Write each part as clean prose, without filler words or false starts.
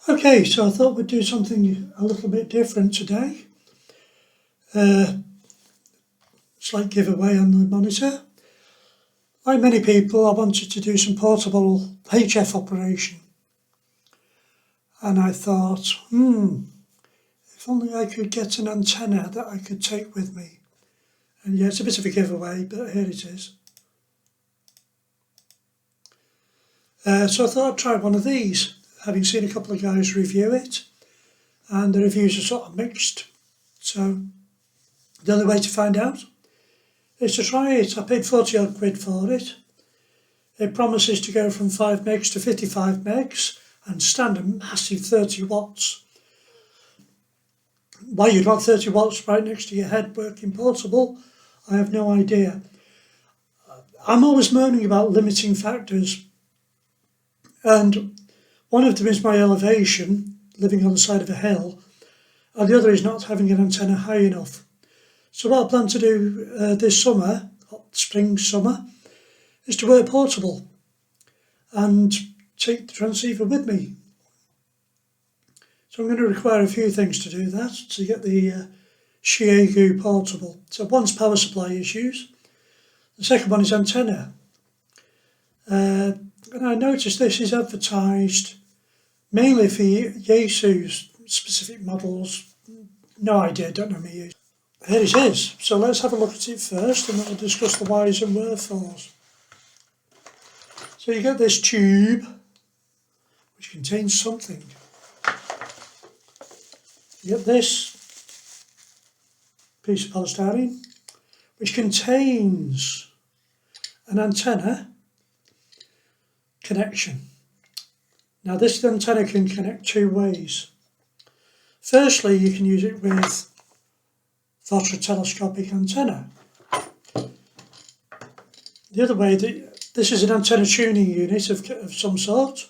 Okay, so I thought we'd do something a little bit different today. Slight giveaway on the monitor. Like many people, I wanted to do some portable HF operation. And I thought, if only I could get an antenna that I could take with me. And yeah, it's a bit of a giveaway, but here it is. So I thought I'd try one of these, having seen a couple of guys review it, and the reviews are sort of mixed. So the only way to find out is to try it. I paid 40 odd quid for it. It promises to go from 5 megs to 55 megs and stand a massive 30 watts. Why you'd want 30 watts right next to your head working portable, I have no idea. I'm always moaning about limiting factors, and one of them is my elevation, living on the side of a hill, and the other is not having an antenna high enough. So what I plan to do this summer, spring, summer, is to work portable and take the transceiver with me. So I'm going to require a few things to do that, to get the Xiegu portable. So one's power supply issues, the second one is antenna. And I noticed this is advertised mainly for Yaesu's specific models. No idea, don't know me. Here it is. So let's have a look at it first and then we'll discuss the whys and wherefores. So you get this tube which contains something. You get this piece of polystyrene which contains an antenna connection. Now this antenna can connect two ways. Firstly, you can use it with phototelescopic antenna. The other way, this is an antenna tuning unit of some sort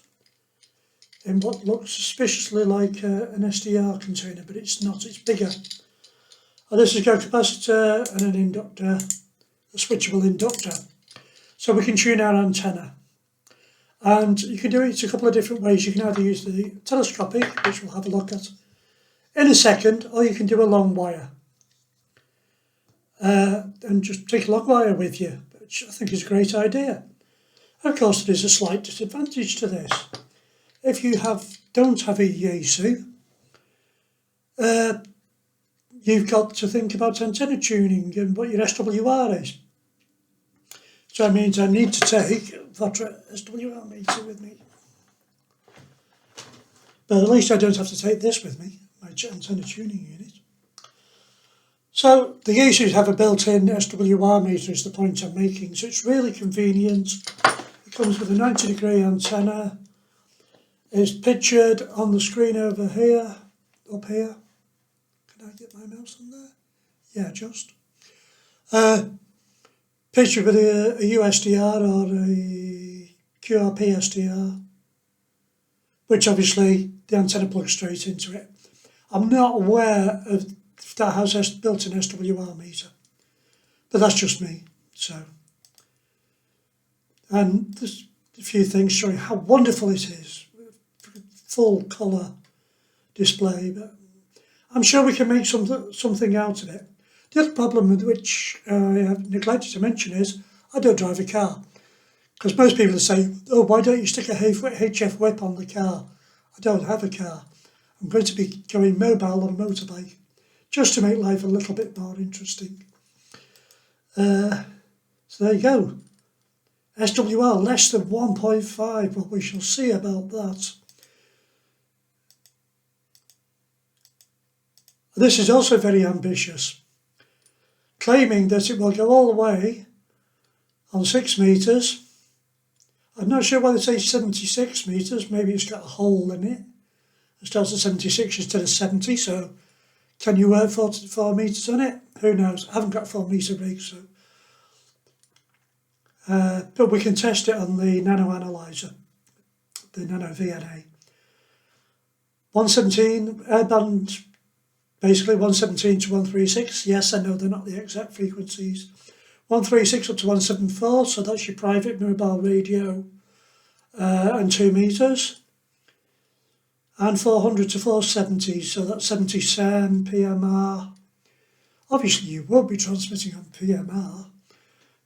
in what looks suspiciously like an SDR container, but it's not, it's bigger. And this has got a capacitor and an inductor, a switchable inductor. So we can tune our antenna. And you can do it a couple of different ways. You can either use the telescopic, which we'll have a look at in a second, or you can do a long wire. And just take a long wire with you, which I think is a great idea. Of course, there is a slight disadvantage to this. If you don't have a Yaesu, you've got to think about antenna tuning and what your SWR is. So that means I need to take that SWR meter with me. But at least I don't have to take this with me, my antenna tuning unit. So the Yaesus have a built-in SWR meter is the point I'm making, so it's really convenient. It comes with a 90-degree antenna. It's pictured on the screen over here, up here. Can I get my mouse on there? Yeah, just. Pictured with a USDR or a QRP SDR, which obviously the antenna plugs straight into it. I'm not aware of if that has built-in SWR meter, but that's just me. So, and there's a few things showing how wonderful it is, full colour display. But I'm sure we can make something out of it. The other problem with which I have neglected to mention is I don't drive a car. Because most people say, oh, why don't you stick a HF whip on the car? I don't have a car. I'm going to be going mobile on a motorbike, just to make life a little bit more interesting. So there you go. SWR less than 1.5, well, we shall see about that. This is also very ambitious, claiming that it will go all the way on 6 metres. I'm not sure why they say 76 metres, maybe it's got a hole in it. It starts at 76 instead of 70, so can you work 44 metres on it? Who knows? I haven't got a 4 metre rig, so. But we can test it on the nano analyzer, the nano VNA. 117 airband, basically 117 to 136. Yes, I know they're not the exact frequencies. 136 up to 174, so that's your private mobile radio, and 2 metres. and 400 to 470, so that's 70 SEM, PMR. Obviously you won't be transmitting on PMR,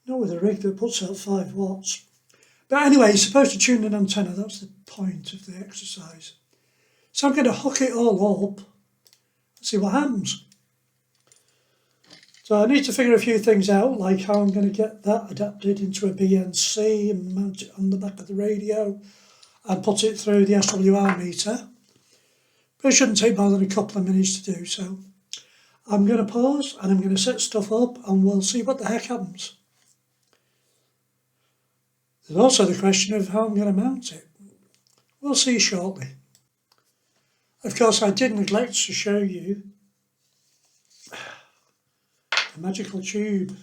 not with a rig that puts out 5 watts. But anyway, you're supposed to tune an antenna, that's the point of the exercise. So I'm going to hook it all up and see what happens. So I need to figure a few things out, like how I'm going to get that adapted into a BNC and mount it on the back of the radio and put it through the SWR meter. But it shouldn't take more than a couple of minutes to do so. I'm going to pause and I'm going to set stuff up and we'll see what the heck happens. There's also the question of how I'm going to mount it. We'll see shortly. Of course, I did neglect to show you the magical tube.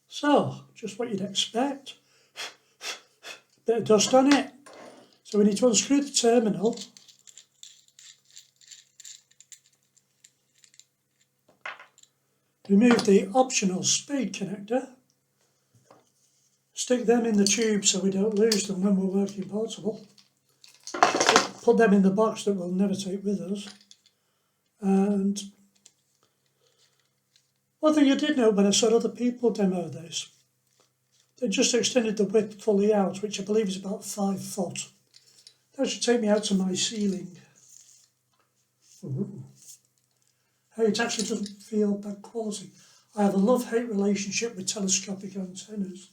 So, just what you'd expect. Bit of dust on it. So we need to unscrew the terminal. Remove the optional speed connector. Stick them in the tube so we don't lose them when we're working portable. Put them in the box that we'll never take with us. And one thing I did know when I saw other people demo this, they just extended the width fully out, which I believe is about 5 foot. That should take me out to my ceiling. Ooh. Hey, it actually doesn't feel bad quality. I have a love-hate relationship with telescopic antennas,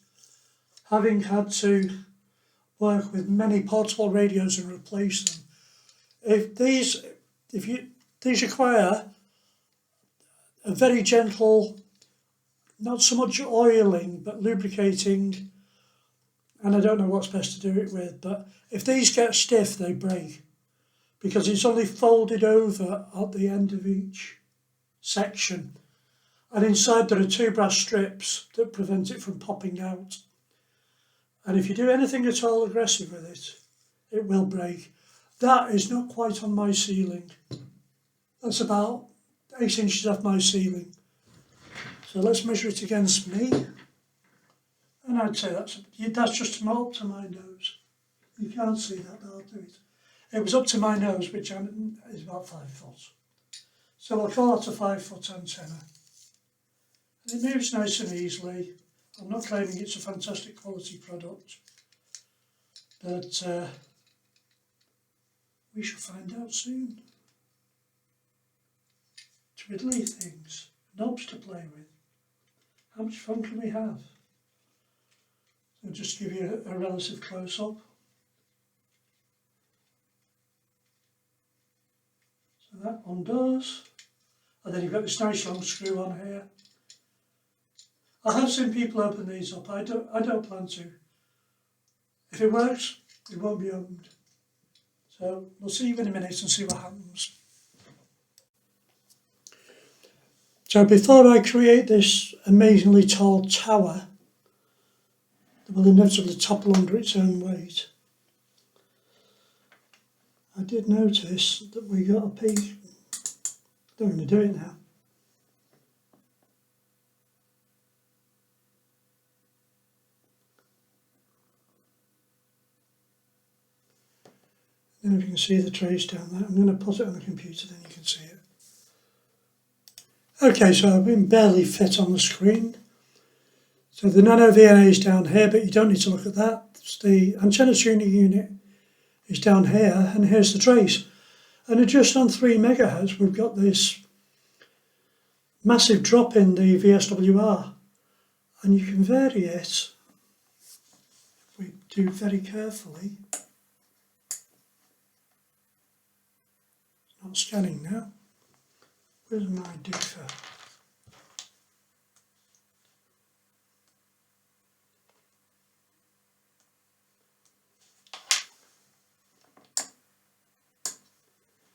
having had to work with many portable radios and replace them. These require a very gentle, not so much oiling, but lubricating, and I don't know what's best to do it with, but if these get stiff, they break, because it's only folded over at the end of each section, and inside there are 2 brass strips that prevent it from popping out. And if you do anything at all aggressive with it, it will break. That is not quite on my ceiling. That's about 8 inches off my ceiling. So let's measure it against me. And I'd say that's just not up to my nose. You can't see that, but I'll do it. It was up to my nose, which is about 5 foot. So I'll call that a 5 foot antenna. And it moves nice and easily. I'm not claiming it's a fantastic quality product, but we shall find out soon. Twiddly things, knobs to play with. How much fun can we have? So just give you a relative close-up. So that undoes, and then you've got this nice long screw on here. I have seen people open these up. I don't plan to. If it works, it won't be opened. So we'll see you in a minute and see what happens. So before I create this amazingly tall tower that will inevitably topple under its own weight, I did notice that we got a peak. I'm going to do it now. Now if you can see the trace down there, I'm going to put it on the computer, then you can see it. Okay, so I've been barely fit on the screen. So the nano VNA is down here, but you don't need to look at that. The antenna tuning unit is down here, and here's the trace. And at just on 3 megahertz, we've got this massive drop in the VSWR. And you can vary it, if we do very carefully. Not scanning now. Where's my doofer?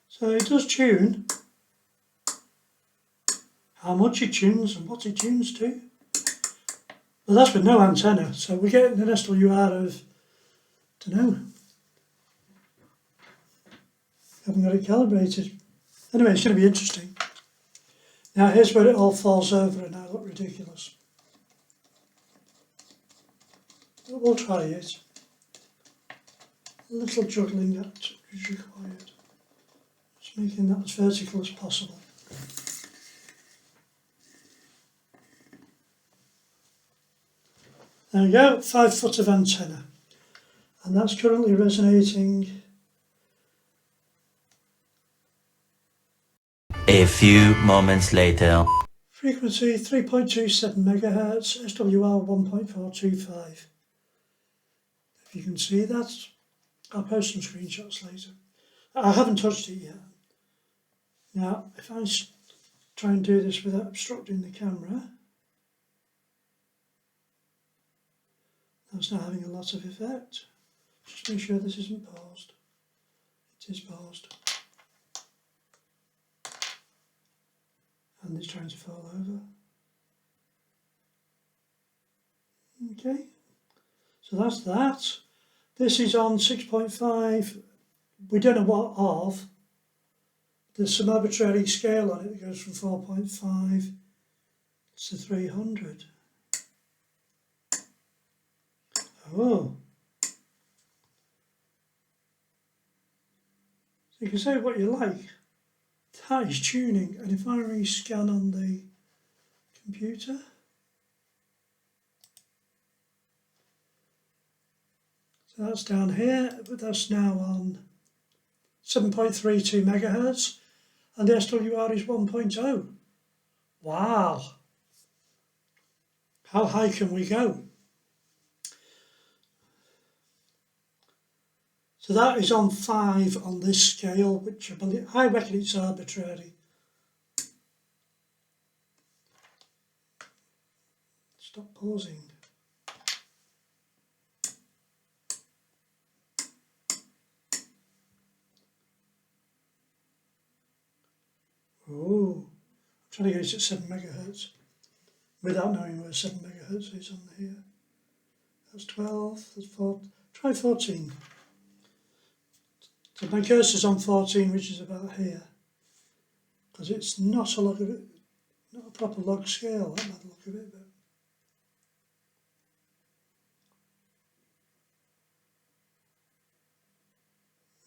So it does tune. How much it tunes and what it tunes to. But that's with no antenna, so we're getting an SWR of, I don't know. Haven't got it calibrated. Anyway, it's going to be interesting. Now here's where it all falls over and I look ridiculous. But we'll try it. a little juggling that is required. Just making that as vertical as possible. There we go, 5 foot of antenna. And that's currently resonating. A few moments later. Frequency 3.27 megahertz, SWR 1.425. If you can see that, I'll post some screenshots later. I haven't touched it yet. Now, if I try and do this without obstructing the camera, that's not having a lot of effect. Just make sure this isn't paused. It is paused. And it's trying to fall over. Okay, so that's that. This is on 6.5. We don't know what of. There's some arbitrary scale on it that goes from 4.5 to 300. Oh. So you can say what you like. That is tuning, and if I rescan on the computer, so that's down here, but that's now on 7.32 megahertz, and the SWR is 1.0. Wow! How high can we go? So that is on 5 on this scale, which I reckon it's arbitrary. Stop pausing. Oh, I'm trying to get it at 7 megahertz without knowing where 7 megahertz is on here. That's 12, that's 4, try 14. So my cursor's on 14, which is about here, because it's not a log of it, not a proper log scale, that might look of it,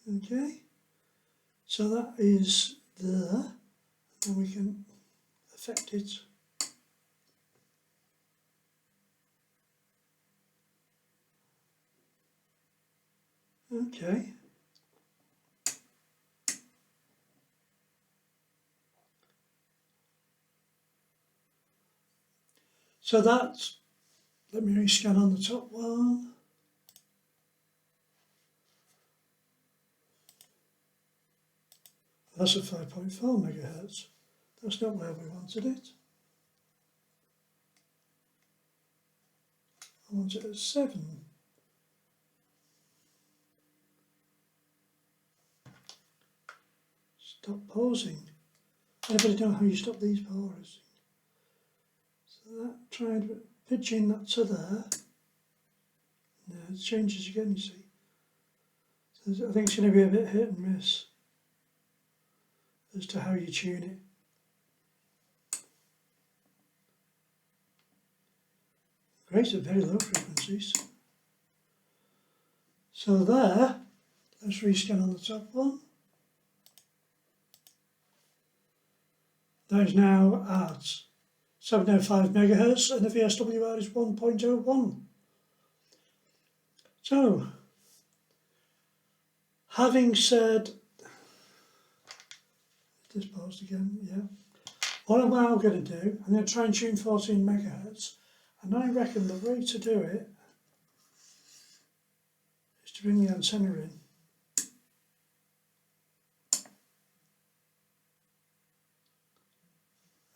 but okay. So that is there, and we can affect it. Okay. So that's, let me rescan on the top one. That's at 5.4 megahertz. That's not where we wanted it. I want it at 7. Stop pausing. Anybody know how you stop these pausing? So that, tried pitching that to there. No, it changes again, you see. So I think it's going to be a bit hit and miss as to how you tune it. Great at very low frequencies. So there, let's rescan on the top one. That is now at 705 megahertz and the VSWR is 1.01. So, having said, this paused again, yeah. What I'm now going to do, I'm going to try and tune 14 megahertz, and I reckon the way to do it is to bring the antenna in.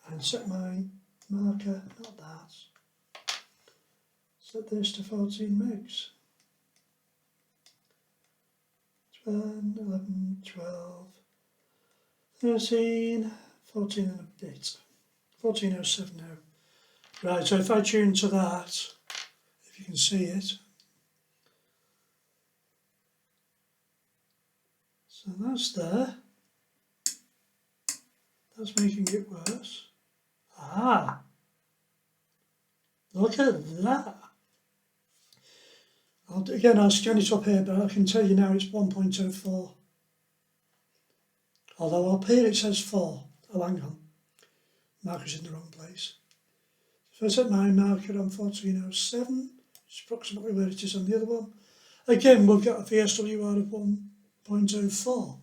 And set my marker, not that, set this to 14 megs. 10, 11, 12, 13, 14 and a bit. 14.07 now. Right, so if I tune to that, if you can see it. So that's there. That's making it worse. Ah! Look at that! I'll scan it up here, but I can tell you now it's 1.04. Although up here it says 4. Oh, hang on. Marker's in the wrong place. If I set my marker on 1407, it's approximately where it is on the other one. Again, we've got a VSWR of 1.04.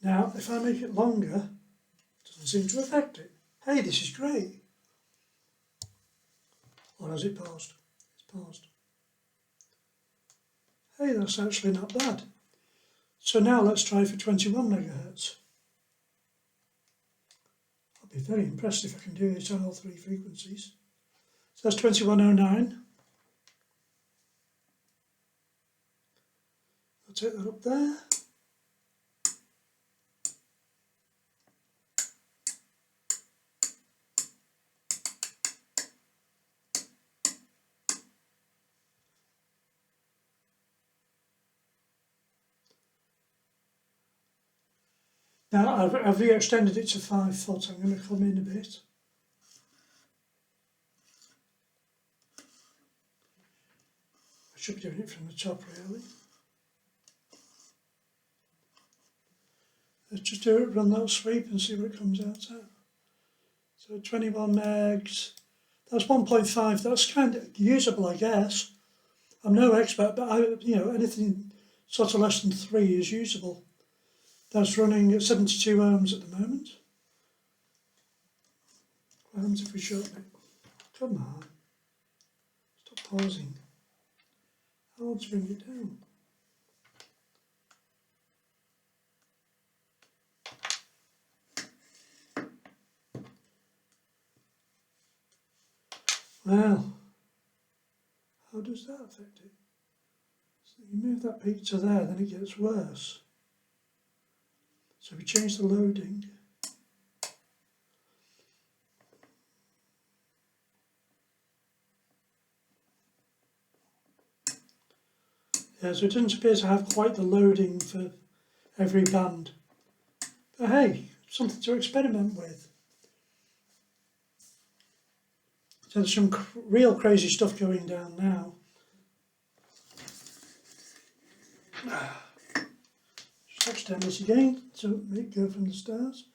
Now, if I make it longer, it doesn't seem to affect it. Hey, this is great. Or has it paused? It's paused. Hey, that's actually not bad. So now let's try for 21 megahertz. I'll be very impressed if I can do it on all 3 frequencies. So that's 2109. I'll take that up there. Now I've re-extended it to 5 foot. I'm going to come in a bit. I should be doing it from the top really. Let's just do it, run that sweep and see what it comes out at. So 21 megs, that's 1.5, that's kind of usable I guess. I'm no expert, but anything sort of less than 3 is usable. That's running at 72 ohms at the moment. What happens if we shorten it? Come on, stop pausing. I want to bring it down. Well, how does that affect it? So you move that peak to there, then it gets worse. So we change the loading. Yeah, so it doesn't appear to have quite the loading for every band. But hey, something to experiment with. So there's some real crazy stuff going down now. Just extend this again to make it go from the stars.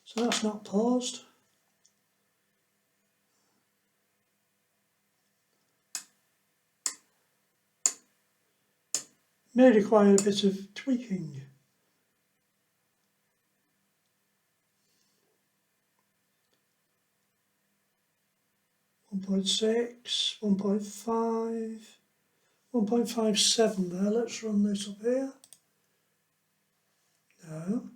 So that's not paused. May require a bit of tweaking. .6, 1.5, 1.57 there. Let's run this up here. No.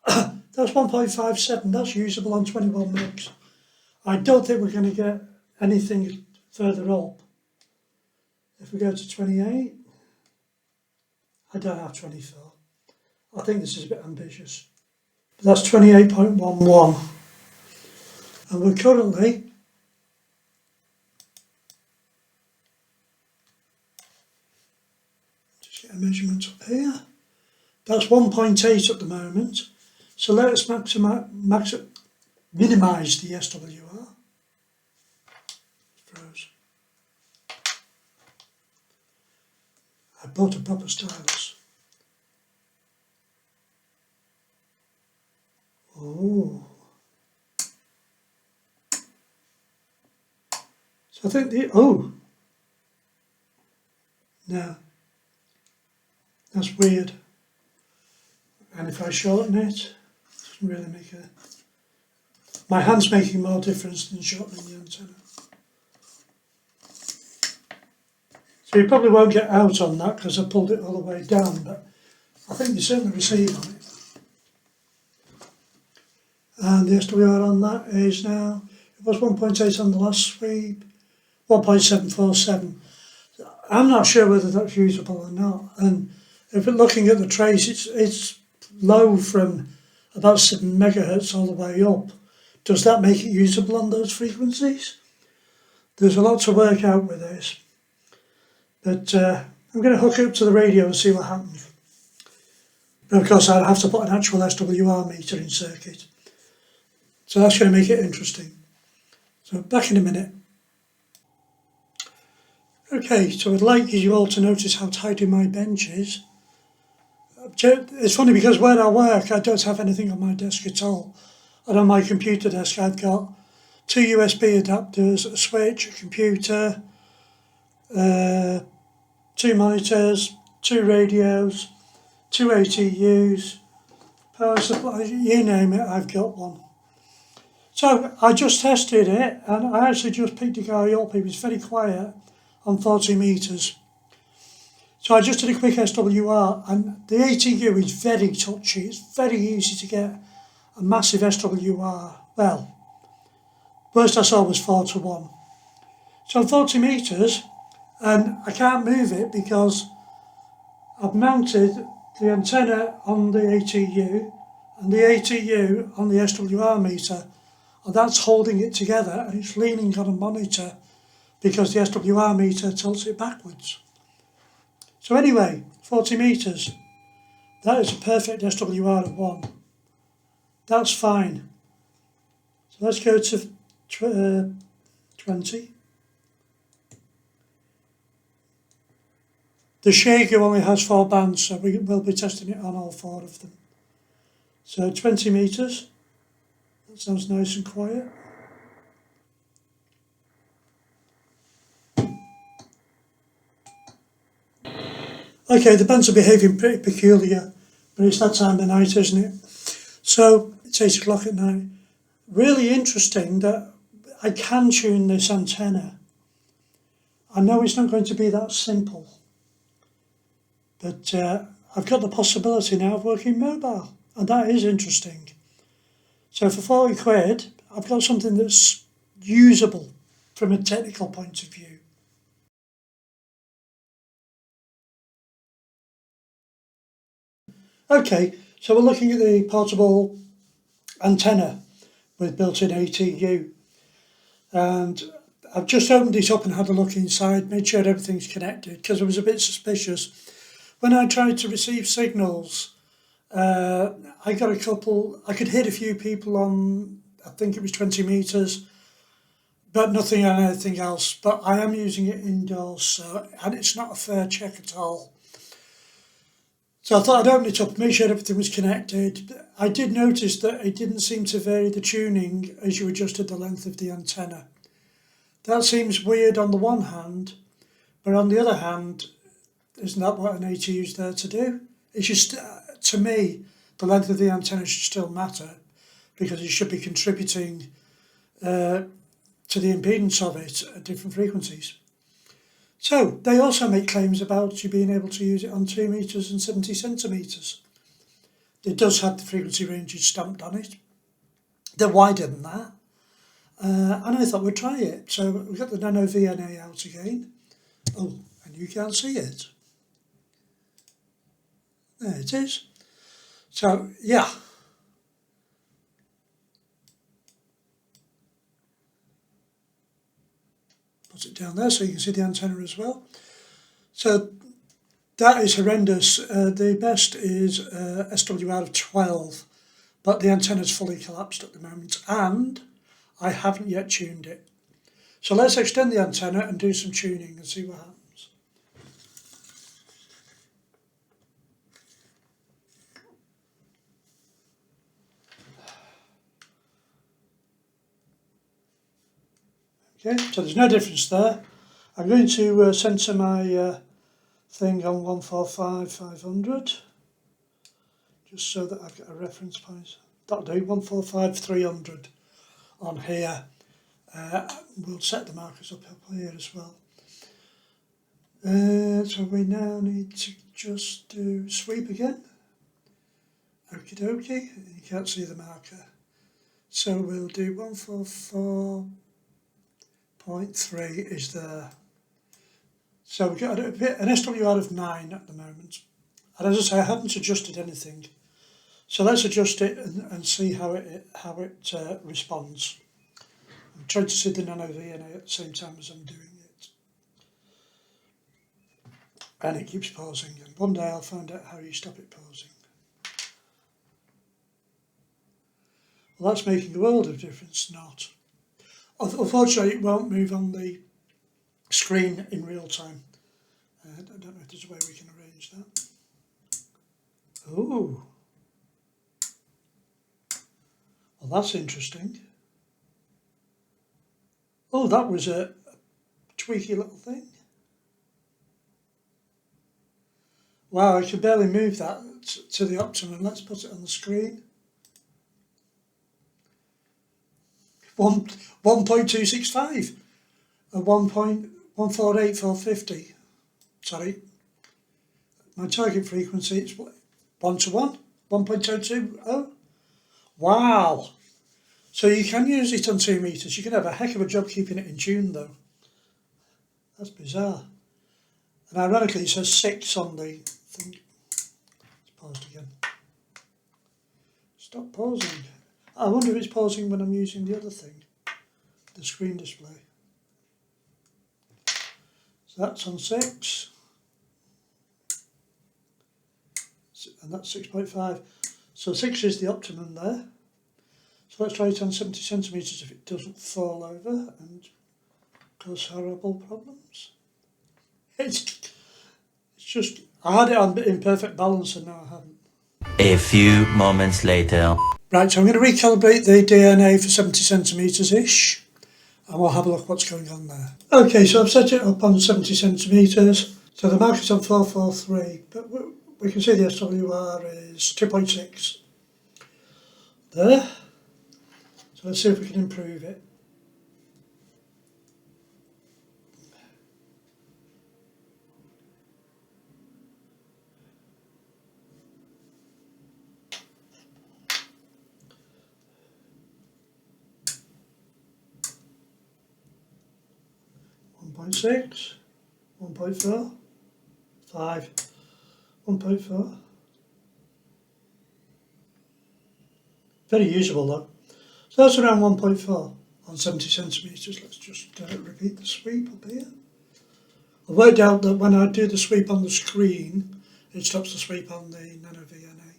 That's 1.57, that's usable on 21 megs. I don't think we're going to get anything further up. If we go to 28, I don't have 24. I think this is a bit ambitious. But that's 28.11. And we're currently just get a measurement up here. That's 1.8 at the moment. So let's minimize the SWR. Froze. I bought a proper stylus. Oh. So I think no, that's weird. And if I shorten it, it doesn't really make a... My hand's making more difference than shortening the antenna. So you probably won't get out on that because I pulled it all the way down, but I think you certainly receive on it. And the SWR on that is now, it was 1.8 on the last sweep, 1.747. I'm not sure whether that's usable or not. And if we're looking at the trace, it's low from about 7 megahertz all the way up. Does that make it usable on those frequencies? There's a lot to work out with this. But I'm going to hook it up to the radio and see what happens. But of course, I'd have to put an actual SWR meter in circuit. So that's going to make it interesting. So back in a minute. Okay, so I'd like you all to notice how tidy my bench is. It's funny because where I work, I don't have anything on my desk at all. And on my computer desk, I've got 2 USB adapters, a switch, a computer, 2 monitors, 2 radios, 2 ATUs, power supply, you name it, I've got one. So I just tested it, and I actually just picked a guy up. He was very quiet on 40 metres. So I just did a quick SWR, and the ATU is very touchy. It's very easy to get a massive SWR. Well, worst I saw was 4:1. So 40 metres, and I can't move it because I've mounted the antenna on the ATU and the ATU on the SWR meter, and that's holding it together, and it's leaning on a monitor because the SWR meter tilts it backwards. So anyway, 40 metres, that is a perfect SWR of 1. That's fine. So let's go to 20. The Shagu only has 4 bands, so we will be testing it on all 4 of them. So 20 metres, that sounds nice and quiet. Okay, the bands are behaving pretty peculiar, but it's that time of night, isn't it? So it's 8 o'clock at night. Really interesting that I can tune this antenna. I know it's not going to be that simple, but I've got the possibility now of working mobile, and that is interesting. So for 40 quid, I've got something that's usable from a technical point of view. Okay, so we're looking at the portable antenna with built-in ATU, and I've just opened it up and had a look inside, made sure everything's connected because I was a bit suspicious. When I tried to receive signals, I got a couple, I could hit a few people on, I think it was 20 metres, but nothing on anything else. But I am using it indoors, so, and it's not a fair check at all. So I thought I'd open it up, make sure everything was connected. I did notice that it didn't seem to vary the tuning as you adjusted the length of the antenna. That seems weird on the one hand, but on the other hand, isn't that what an ATU is there to do? It's just, to me, the length of the antenna should still matter because it should be contributing to the impedance of it at different frequencies. So they also make claims about you being able to use it on 2 metres and 70 centimetres. It does have the frequency ranges stamped on it. They're wider than that. And I thought we'd try it. So we've got the Nano VNA out again. Oh, and you can't see it. There it is. So, yeah. Put it down there so you can see the antenna as well. So that is horrendous. The best is SWR of 12, but the antenna's fully collapsed at the moment, and I haven't yet tuned it. So let's extend the antenna and do some tuning and see what happens. Okay, so there's no difference there. I'm going to censor my thing on 145,500, just so that I've got a reference point. That'll do, 145,300 on here. We'll set the markers up here as well. So we now need to just do sweep again. Okie dokie, you can't see the marker. So we'll do 144.3 is there. So we've got an SWR of 9 at the moment. And as I say, I haven't adjusted anything. So let's adjust it and see how it responds. I'm trying to see the Nano VNA at the same time as I'm doing it. And it keeps pausing. And one day I'll find out how you stop it pausing. Well, that's making a world of difference, not. Unfortunately, it won't move on the screen in real time. I don't know if there's a way we can arrange that. Oh, well, that's interesting. Oh, that was a tweaky little thing. Wow, I can barely move that to the optimum. Let's put it on the screen. 1.265 and 1.148450. Sorry, my target frequency is 1 to 1, 1.020. Wow. So you can use it on 2 meters. You can have a heck of a job keeping it in tune though. That's bizarre. And ironically, it says 6 on the thing. It's paused again. Stop pausing. I wonder if it's pausing when I'm using the other thing, the screen display. So that's on 6. And that's 6.5. So 6 is the optimum there. So let's try it on 70 centimetres if it doesn't fall over and cause horrible problems. It's just, I had it on in perfect balance and now I haven't. A few moments later. Right, so I'm going to recalibrate the DNA for 70 centimetres-ish and we'll have a look what's going on there. Okay, so I've set it up on 70 centimetres. So the marker's on 443, but we can see the SWR is 2.6. There. So let's see if we can improve it. .6, 1.4, 5, 1.4. Very usable though. So that's around 1.4 on 70 centimetres. Let's just repeat the sweep up here. I've worked out that when I do the sweep on the screen, it stops the sweep on the Nano VNA.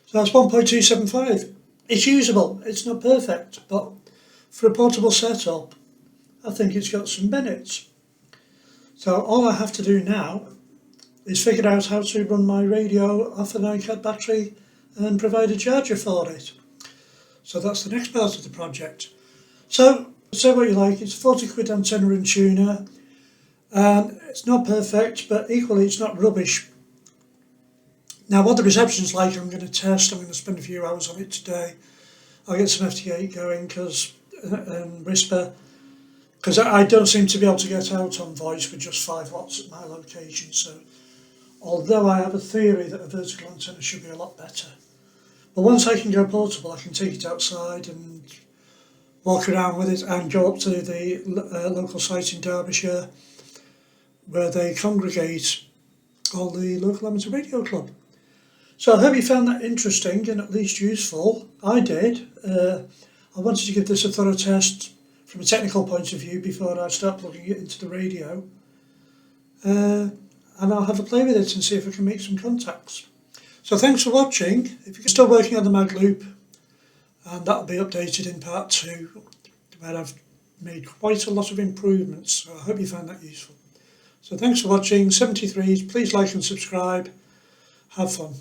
So that's 1.275. It's usable. It's not perfect, but for a portable setup, I think it's got some minutes. So all I have to do now is figure out how to run my radio off an iCAD battery and provide a charger for it. So that's the next part of the project. So say what you like, it's a 40 quid antenna and tuner, and it's not perfect, but equally it's not rubbish. Now what the reception's like, I'm going to test. I'm going to spend a few hours on it today. I'll get some FT8 going and Whisper, because I don't seem to be able to get out on voice with just 5 watts at my location. So although I have a theory that a vertical antenna should be a lot better, but once I can go portable, I can take it outside and walk around with it and go up to the local site in Derbyshire where they congregate all the local amateur radio club. So I hope you found that interesting and at least useful. I did. I wanted to give this a thorough test from a technical point of view before I start plugging it into the radio. And I'll have a play with it and see if I can make some contacts. So thanks for watching. If you're still working on the mag loop, and that'll be updated in part 2, where I've made quite a lot of improvements. So I hope you found that useful. So thanks for watching. 73s, please like and subscribe. Have fun.